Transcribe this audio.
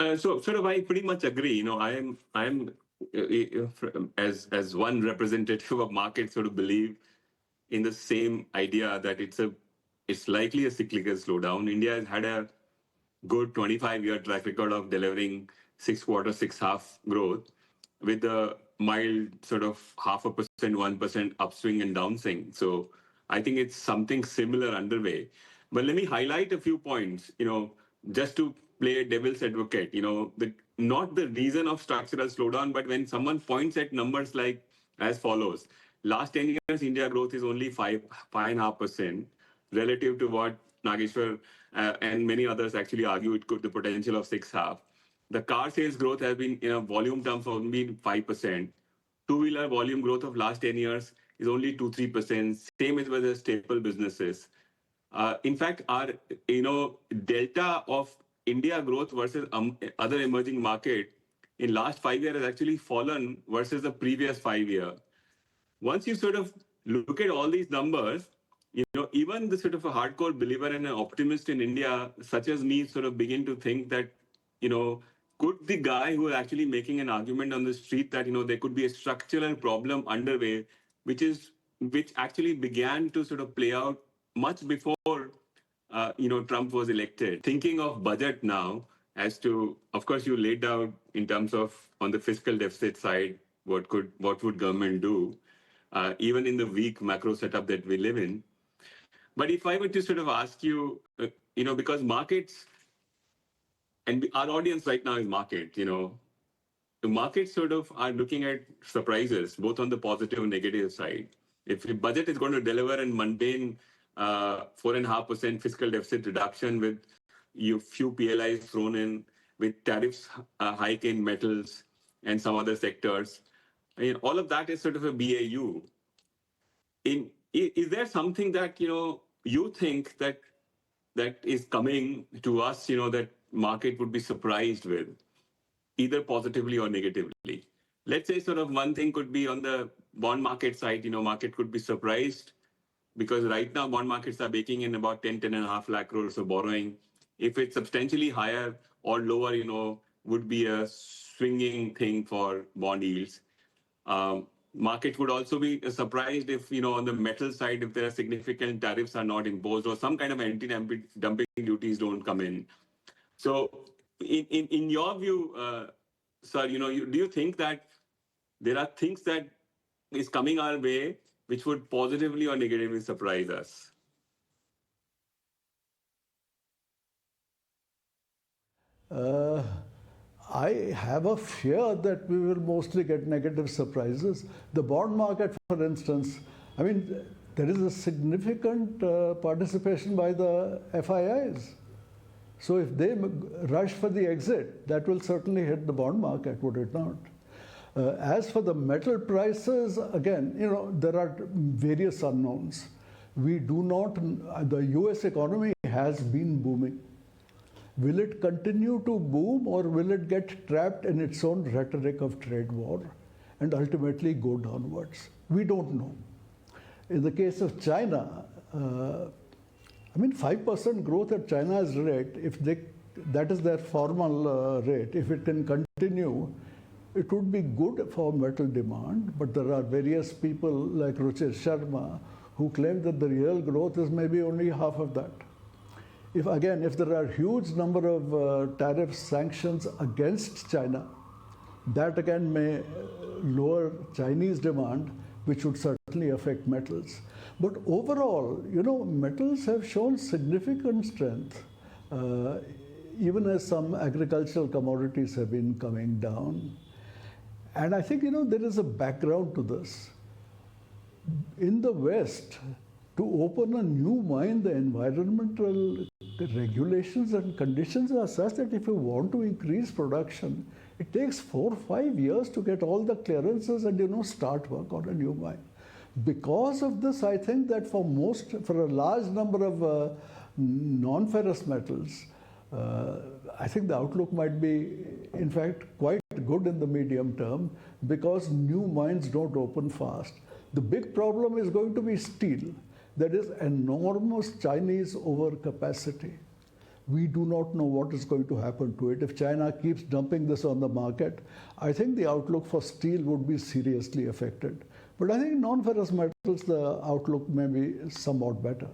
So sort of, I pretty much agree. I am as one representative of market, sort of believe in the same idea that it's likely a cyclical slowdown. India has had a good 25-year track record of delivering 6 quarter, 6 half growth with a mild sort of 0.5%, 1% upswing and downswing. So I think it's something similar underway. But let me highlight a few points, just to play devil's advocate, not the reason of structural slowdown, but when someone points at numbers like as follows. Last 10 years, India growth is only 5.5% relative to what Nageshwar and many others actually argue it could the potential of 6.5. The car sales growth has been, in a volume terms, only 5%. Two-wheeler volume growth of last 10 years is only 2-3%. Same as with the staple businesses. In fact, our delta of India growth versus other emerging market in last 5 years has actually fallen versus the previous 5 year. Once you sort of look at all these numbers, even the sort of a hardcore believer and an optimist in India, such as me, sort of begin to think that, could the guy who is actually making an argument on the street that, there could be a structural problem underway, which actually began to sort of play out much before, Trump was elected. Thinking of budget now as to, of course, you laid out in terms of on the fiscal deficit side, what would government do, even in the weak macro setup that we live in. But if I were to sort of ask you, because markets, and our audience right now is market, the markets sort of are looking at surprises, both on the positive and negative side. If the budget is going to deliver and maintain 4.5% fiscal deficit reduction with few PLIs thrown in, with tariffs hike in metals and some other sectors, all of that is sort of a BAU. Is there something that, you think that is coming to us, that market would be surprised with, either positively or negatively? Let's say sort of one thing could be on the bond market side, market could be surprised because right now bond markets are baking in about 10.5 lakh crores of borrowing. If it's substantially higher or lower, would be a swinging thing for bond yields. Market would also be surprised if, on the metal side, if there are significant tariffs are not imposed or some kind of anti-dumping duties don't come in. So in your view, sir, do you think that there are things that is coming our way which would positively or negatively surprise us? I have a fear that we will mostly get negative surprises. The bond market, for instance, I mean, there is a significant participation by the FIIs. So if they rush for the exit, that will certainly hit the bond market, would it not? As for the metal prices, again, there are various unknowns. We do not, the US economy has been booming. Will it continue to boom or will it get trapped in its own rhetoric of trade war and ultimately go downwards? We don't know. In the case of China, 5% growth at China's rate, that is their formal rate, if it can continue, it would be good for metal demand, but there are various people like Ruchir Sharma who claim that the real growth is maybe only half of that. If there are huge number of tariff sanctions against China, that again may lower Chinese demand, which would certainly affect metals. But overall, metals have shown significant strength, even as some agricultural commodities have been coming down. And I think, there is a background to this. In the West, to open a new mine, the environmental regulations and conditions are such that if you want to increase production, it takes 4 or 5 years to get all the clearances and, start work on a new mine. Because of this, I think that for a large number of non-ferrous metals, I think the outlook might be, in fact, quite good in the medium term because new mines don't open fast. The big problem is going to be steel. There is enormous Chinese overcapacity. We do not know what is going to happen to it. If China keeps dumping this on the market, I think the outlook for steel would be seriously affected. But I think non-ferrous metals, the outlook may be somewhat better.